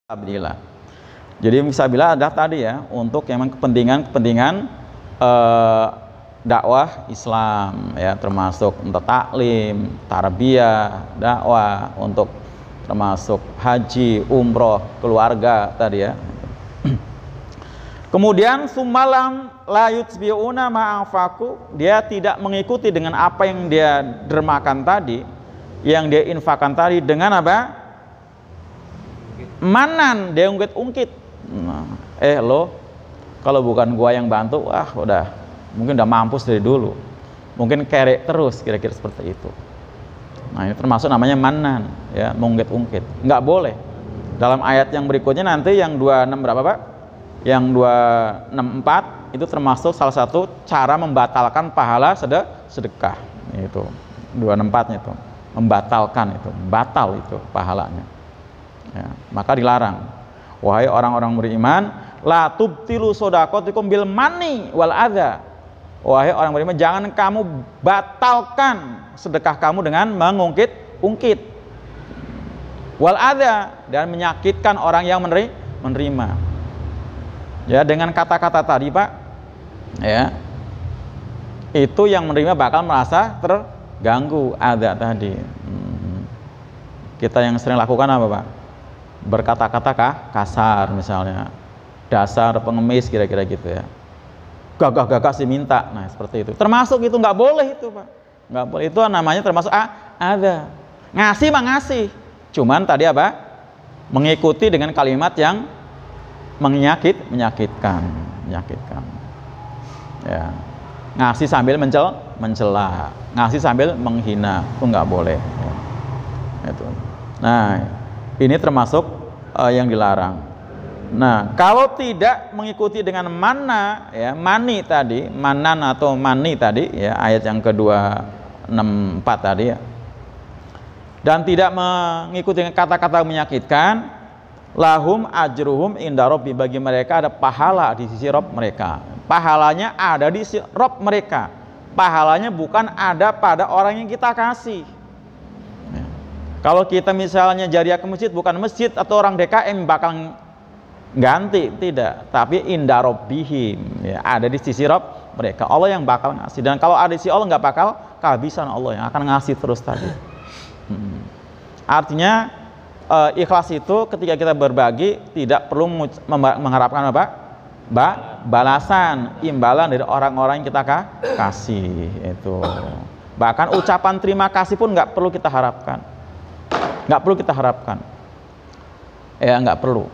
Alhamdulillah. Jadi fisabilillah ada tadi ya, untuk yang kepentingan dakwah Islam ya, termasuk untuk taklim, tarbiyah, dakwah, untuk termasuk haji, umroh, keluarga tadi ya. Kemudian sumalam la yutsbiuna ma'afaku, dia tidak mengikuti dengan apa yang dia dermakan tadi, yang dia infakkan tadi, dengan apa? Manan, dia ungkit-ungkit. Lo kalau bukan gua yang bantu, wah udah mungkin udah mampus dari dulu, mungkin kerek terus, kira-kira seperti itu. Nah, ini termasuk namanya manan ya, mengungkit-ungkit. Nggak boleh. Dalam ayat yang berikutnya nanti yang 26 berapa Pak? Yang 264 itu termasuk salah satu cara membatalkan pahala sedekah. Itu 264-nya itu membatalkan, itu batal itu pahalanya ya, maka dilarang. Wahai orang-orang beriman, la tubtilu shadaqatikum bil manni wal adza. Wahai orang beriman, jangan kamu batalkan sedekah kamu dengan mengungkit-ungkit, wal adza, dan menyakitkan orang yang menerima. Ya, dengan kata-kata tadi Pak, ya, itu yang menerima bakal merasa terganggu, adza tadi. Kita yang sering lakukan apa Pak? Berkata-kata kasar misalnya, dasar pengemis, kira-kira gitu ya, gagah-gagah sih minta. Nah seperti itu, termasuk itu nggak boleh itu Pak, nggak boleh. Itu namanya termasuk ada ngasih mah ngasih, cuman tadi apa, mengikuti dengan kalimat yang menyakitkan ya, ngasih sambil mencela, ngasih sambil menghina, itu nggak boleh ya. Itu. Nah, ini termasuk yang dilarang. Nah, kalau tidak mengikuti dengan mana ya, mani tadi, manan atau mani tadi ya, ayat yang ke-264 tadi ya, dan tidak mengikuti kata-kata menyakitkan, lahum ajruhum inda rabbi, bagi mereka ada pahala di sisi Rabb mereka. Pahalanya ada di sisi Rabb mereka. Pahalanya bukan ada pada orang yang kita kasih. Kalau kita misalnya jariah ke masjid, bukan masjid atau orang DKM bakal ganti, tidak, tapi inda rabbihim ya, ada di sisi Rabb mereka. Allah yang bakal ngasih, dan kalau ada di sisi Allah nggak bakal kehabisan, Allah yang akan ngasih terus tadi. Artinya ikhlas itu ketika kita berbagi tidak perlu mengharapkan apa? Balasan, imbalan dari orang-orang yang kita kasih itu. Bahkan ucapan terima kasih pun nggak perlu kita harapkan. Nggak perlu kita harapkan ya, nggak perlu.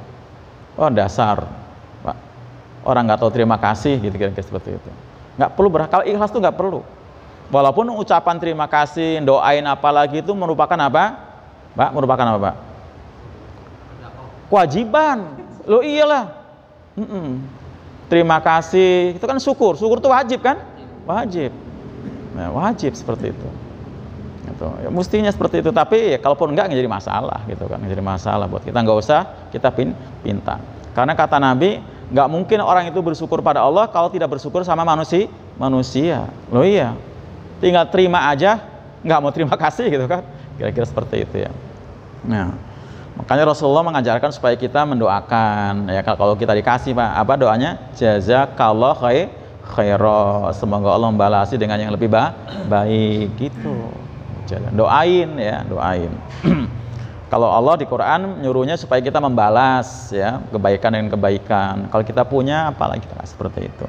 Oh dasar Pak, orang nggak tahu terima kasih gitu, kira-kira seperti itu. Nggak perlu kalau ikhlas tuh nggak perlu. Walaupun ucapan terima kasih, doain apalagi itu merupakan apa Pak? Merupakan apa Pak? Kewajiban. Loh iyalah, terima kasih itu kan syukur itu wajib kan? Wajib. Nah, wajib seperti itu. Gitu. Ya, mestinya seperti itu, tapi ya, kalaupun enggak jadi masalah gitu kan, jadi masalah buat kita, nggak usah kita pinta. Karena kata Nabi, nggak mungkin orang itu bersyukur pada Allah kalau tidak bersyukur sama manusia. Loh iya, tinggal terima aja, nggak mau terima kasih gitu kan, kira-kira seperti itu ya. Nah, makanya Rasulullah mengajarkan supaya kita mendoakan ya, kalau kita dikasih Pak, apa doanya? Jazakallah khairan, semoga Allah membalasi dengan yang lebih baik gitu. Doain ya, doain. Kalau Allah di Quran nyuruhnya supaya kita membalas ya, kebaikan dengan kebaikan. Kalau kita punya apalagi kita seperti itu.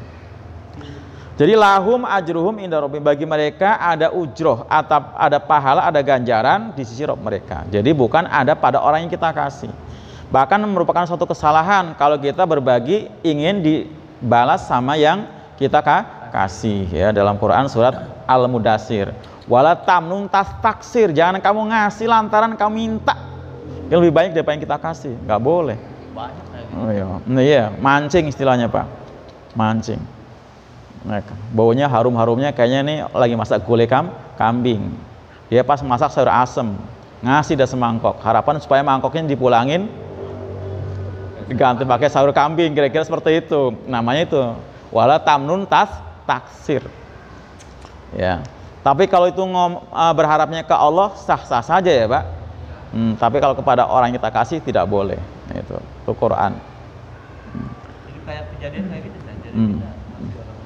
Jadi lahum ajruhum inda rabbihim, bagi mereka ada ujroh, ada pahala, ada ganjaran di sisi Rabb mereka. Jadi bukan ada pada orang yang kita kasih. Bahkan merupakan suatu kesalahan kalau kita berbagi ingin dibalas sama yang kita kasih ya. Dalam Quran surat Al-Mudaththir, wala tamnun tastaksir, jangan kamu ngasih lantaran kamu minta yang lebih banyak daripada yang kita kasih, nggak boleh. Oh iya, mancing istilahnya Pak, mancing. Nah, baunya harum-harumnya kayaknya nih lagi masak gulai kambing. Dia pas masak sayur asem, ngasih dah semangkok, harapan supaya mangkoknya dipulangin diganti pakai sayur kambing, kira-kira seperti itu. Namanya itu wala tamnun taksir ya. Tapi kalau itu berharapnya ke Allah, sah-sah saja ya Pak. Tapi kalau kepada orang yang kita kasih tidak boleh. Itu. Quran. Jadi kayak kejadian kayak gitu kan. Jadi Hmm. kita masih orang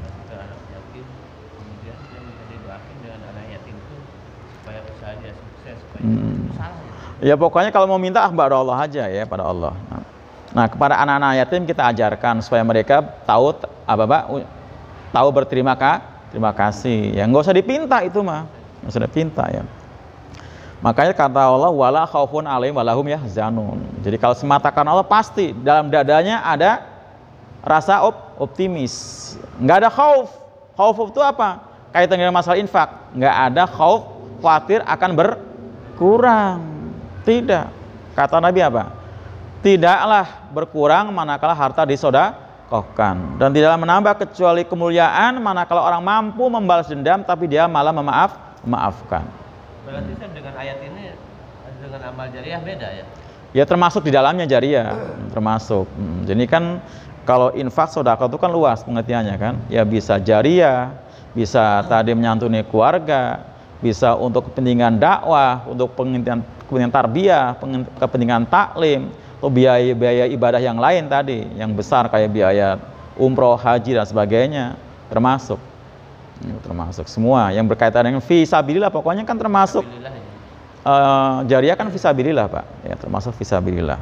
masih ke anak yatim, kemudian dia minta didoakan dengan anak yatim itu supaya usaha dia sukses, supaya salah ya. Ya pokoknya kalau mau minta pada Allah aja ya, pada Allah. Nah, kepada anak-anak yatim kita ajarkan supaya mereka tahu tahu berterima terima kasih. Ya nggak usah dipinta itu mah, nggak usah dipinta ya. Makanya kata Allah wala khaufun alaihim walahum yahzanun. Jadi kalau semata karena Allah pasti dalam dadanya ada rasa optimis. Nggak ada khauf. Khauf itu apa? Kaitan dengan masalah infak. Nggak ada khauf, khawatir akan berkurang. Tidak. Kata Nabi apa? Tidaklah berkurang manakala harta disedekahkan, dan tidaklah menambah kecuali kemuliaan manakala orang mampu membalas dendam tapi dia malah memaafkan. Berarti kan dengan ayat ini dengan amal jariah beda ya? Ya termasuk di dalamnya jariah, termasuk. Jadi kan kalau infak sedekah itu kan luas pengertiannya kan. Ya bisa jariah, bisa tadi menyantuni keluarga, bisa untuk kepentingan dakwah, untuk kepentingan tarbiyah, kepentingan taklim, atau biaya-biaya ibadah yang lain tadi, yang besar kayak biaya umroh, haji dan sebagainya, termasuk. Termasuk semua yang berkaitan dengan fisabilillah, pokoknya kan termasuk jariah kan fisabilillah Pak, ya termasuk fisabilillah.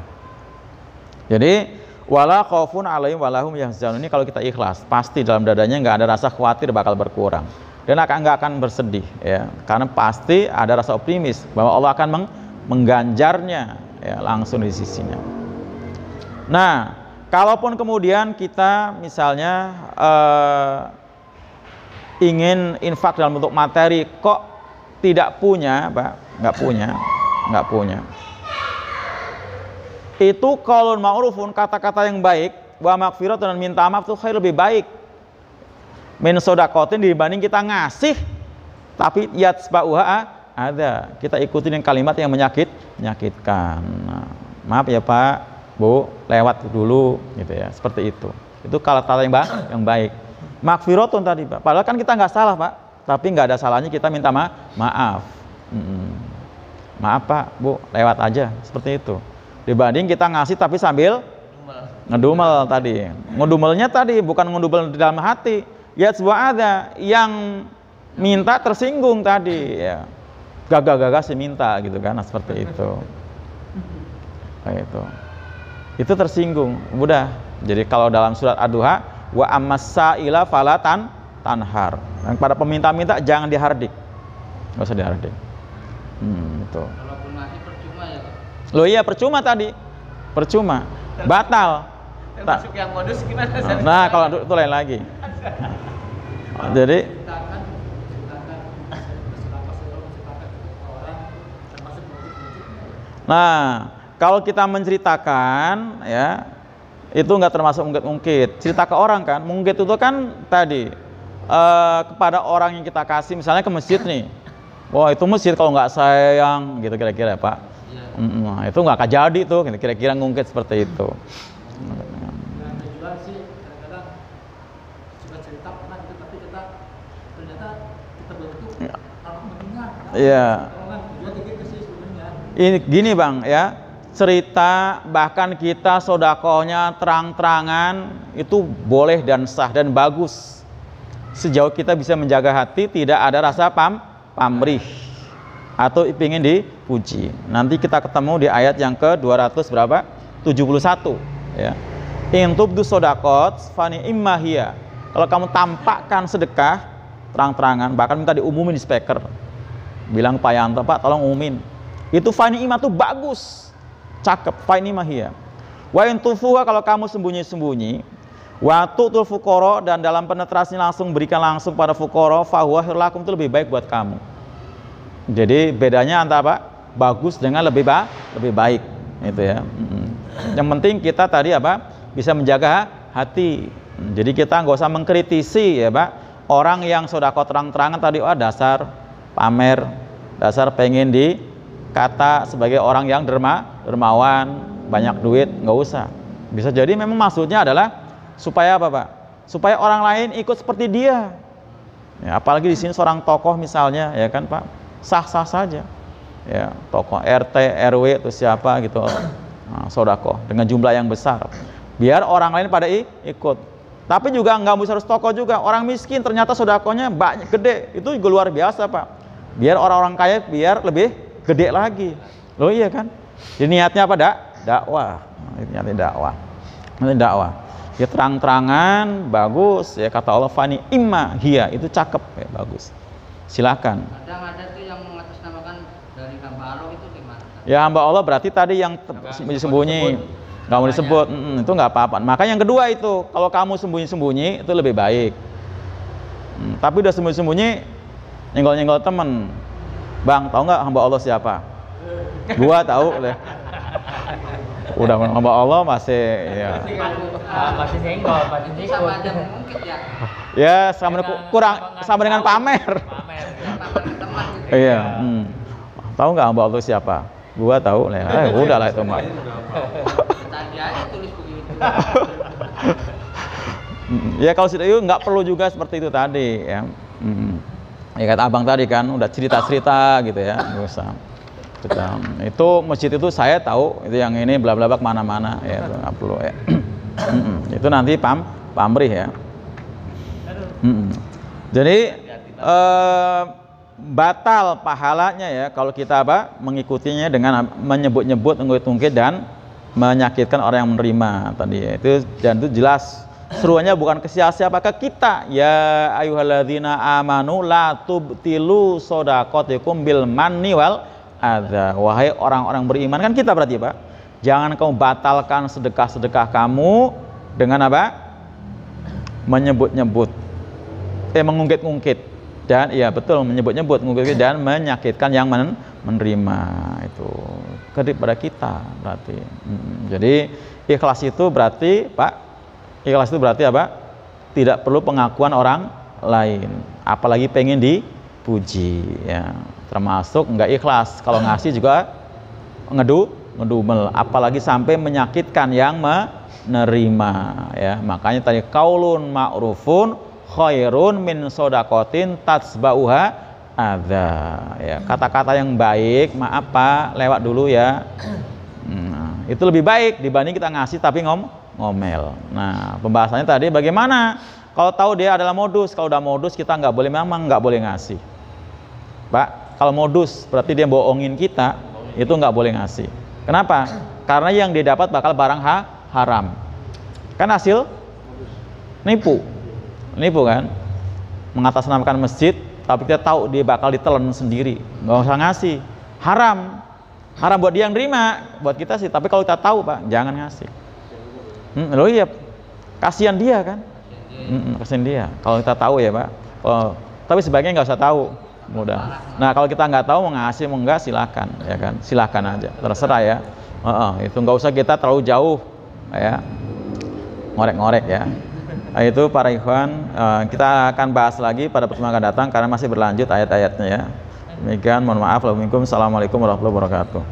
Jadi wala khaufun alaihim walahum yahzanun, ini kalau kita ikhlas pasti dalam dadanya nggak ada rasa khawatir bakal berkurang dan nggak akan bersedih ya, karena pasti ada rasa optimis bahwa Allah akan mengganjarnya ya, langsung di sisinya. Nah, kalaupun kemudian kita misalnya ingin infak dalam bentuk materi kok tidak punya, Pak, nggak punya. Itu qaulun ma'rufun, kata-kata yang baik, wa maghfiratun, dan minta maaf itu khair, lebih baik min shadaqatin dibanding kita ngasih tapi yatsba'uha ada kita ikutin yang kalimat yang menyakitkan. Nah, maaf ya Pak, Bu, lewat dulu gitu ya, seperti itu. Itu kata-kata yang baik. Maghfiratun tadi Pak, padahal kan kita nggak salah Pak, tapi nggak ada salahnya kita minta maaf. Maaf Pak, Bu, lewat aja, seperti itu. Dibanding kita ngasih tapi sambil ngedumel tadi. Ngedumelnya tadi bukan ngedumel di dalam hati. Ya sebuah ada yang minta tersinggung tadi ya. Gagah-gagah sih minta gitu kan, nah, seperti itu. Kayak itu. Itu tersinggung. Udah. Jadi kalau dalam surat Ad-Duha wa ammas-sa'ila fala tanhar. Dan pada peminta-minta jangan dihardik. Enggak usah dihardik. Itu. Walaupun ngasih percuma ya Pak? Loh iya percuma tadi. Percuma. Batal. Termasuk yang modus gimana? Nah, kalau itu lain lagi. Jadi nah, kalau kita menceritakan ya, itu nggak termasuk ungkit-ungkit. Cerita ke orang kan, mungkit itu kan tadi kepada orang yang kita kasih, misalnya ke masjid nih. Wah itu masjid kalau nggak sayang gitu kira-kira ya Pak. Nah, itu nggak akan jadi tuh, kira-kira ngungkit seperti itu. Juga sih kadang-kadang coba cerita pernah gitu, tapi kita ternyata kita bentuk orang mendengar. Iya. Juga gitu sih sebenarnya. Ini gini Bang ya, cerita bahkan kita sodakohnya terang-terangan itu boleh dan sah dan bagus sejauh kita bisa menjaga hati, tidak ada rasa pamrih atau ingin dipuji. Nanti kita ketemu di ayat yang ke 200 berapa? 71 ya. In tubdu sodakot fani immahiyah. Kalau kamu tampakkan sedekah terang-terangan, bahkan minta diumumin di speaker, bilang Pak Yanto, Pak tolong umumin, itu fani imah tuh bagus, cakep, fani immahiyah. Wa in tufuha, kalau kamu sembunyi-sembunyi, wa tu'tul fuqara, dan dalam penetrasinya langsung berikan langsung pada fuqara, fa huwa khairul lakum, itu lebih baik buat kamu. Jadi bedanya antara apa? Bagus dengan lebih baik itu ya. Yang penting kita tadi apa? Bisa menjaga hati. Jadi kita nggak usah mengkritisi ya Pak, orang yang sodako terang-terangan tadi, wah dasar pamer, dasar pengen dikata sebagai orang yang dermawan, banyak duit, nggak usah. Bisa jadi memang maksudnya adalah supaya apa Pak? Supaya orang lain ikut seperti dia. Ya, apalagi di sini seorang tokoh misalnya, ya kan Pak, sah-sah saja. ya, tokoh RT, RW atau siapa gitu, sodako dengan jumlah yang besar, biar orang lain pada ikut. Tapi juga nggak harus tokoh juga, orang miskin ternyata sodakonya banyak, gede, itu juga luar biasa Pak. Biar orang-orang kaya biar lebih gede lagi. Loh iya kan? Jadi niatnya apa? Dakwah. Niatnya dakwah. Niatnya dakwah. Ya terang-terangan, bagus. Ya kata Allah, fani imma hiya, itu cakep, ya bagus. Silakan. Kadang ada tuh yang mengatasnamakan dari hamba Allah itu gimana? Ya hamba Allah berarti tadi yang sembunyi-sembunyi. Nggak mau disebut, itu nggak apa-apa. Maka yang kedua itu, kalau kamu sembunyi-sembunyi itu lebih baik. Tapi udah sembunyi-sembunyi, nyenggol-nyenggol temen. Bang, tahu nggak hamba Allah siapa? Gua tahu. Udah hamba Allah masih ya. Masih senggol, masih Itu senggol. sama aja mungkin ya. Ya sama dengan pamer. Pamer. Pamer ke teman gitu. Iya. Tahu nggak hamba Allah siapa? Gua tahu. Udahlah itu mah. Tadi aja tulis begitu. Ya kalau sudah itu nggak perlu juga seperti itu tadi ya. Ya kata abang tadi kan udah cerita-cerita gitu ya, nggak usah. Itu masjid itu saya tahu itu yang ini bla bla bla kemana-mana ya, itu nggak perlu ya. Itu nanti pamrih ya. Jadi batal pahalanya ya kalau kita mengikutinya dengan menyebut-nyebut, ungkit-ungkit dan menyakitkan orang yang menerima tadi ya. Itu dan itu jelas seruannya bukan ke siapa ke kita. Ya ayyuhalladzina amanu la tubtilu shadaqatikum bil manni wal adza. Wahai orang-orang beriman, kan kita berarti Pak. Jangan kamu batalkan sedekah-sedekah kamu dengan apa? Menyebut-nyebut. Mengungkit-ungkit. Dan iya betul, menyebut-nyebut, mengungkit dan menyakitkan yang menerima. Itu kedip pada kita berarti. Jadi ikhlas itu berarti Pak, ikhlas itu berarti apa? Tidak perlu pengakuan orang lain, apalagi pengen dipuji ya. Termasuk enggak ikhlas kalau ngasih juga ngedumel, apalagi sampai menyakitkan yang menerima ya. Makanya tadi qaulun ma'rufun khairun min shadaqatin tatsba'uha adza ya. Kata-kata yang baik, maaf Pak, lewat dulu ya. Itu lebih baik dibanding kita ngasih tapi ngomel. Nah, pembahasannya tadi bagaimana kalau tahu dia adalah modus. Kalau udah modus kita nggak boleh, memang nggak boleh ngasih Pak. Kalau modus berarti dia bohongin kita, itu nggak boleh ngasih. Kenapa? Karena yang dia dapat bakal barang haram, kan hasil nipu kan, mengatasnamakan masjid tapi kita tahu dia bakal ditelan sendiri, nggak usah ngasih, haram buat dia yang nerima, buat kita sih. Tapi kalau kita tahu Pak, jangan ngasih. Loh iya, kasihan dia kan, kasihan dia kalau kita tahu ya Pak. Tapi sebaiknya nggak usah tahu, mudah. Nah kalau kita nggak tahu mau ngasih mau enggak, silakan ya kan, silakan aja, terserah ya. Itu nggak usah kita terlalu jauh ya, ngorek-ngorek ya. Itu para ikhwan, kita akan bahas lagi pada pertemuan akan datang karena masih berlanjut ayat-ayatnya ya. Demikian, mohon maaf. Assalamualaikum warahmatullahi wabarakatuh.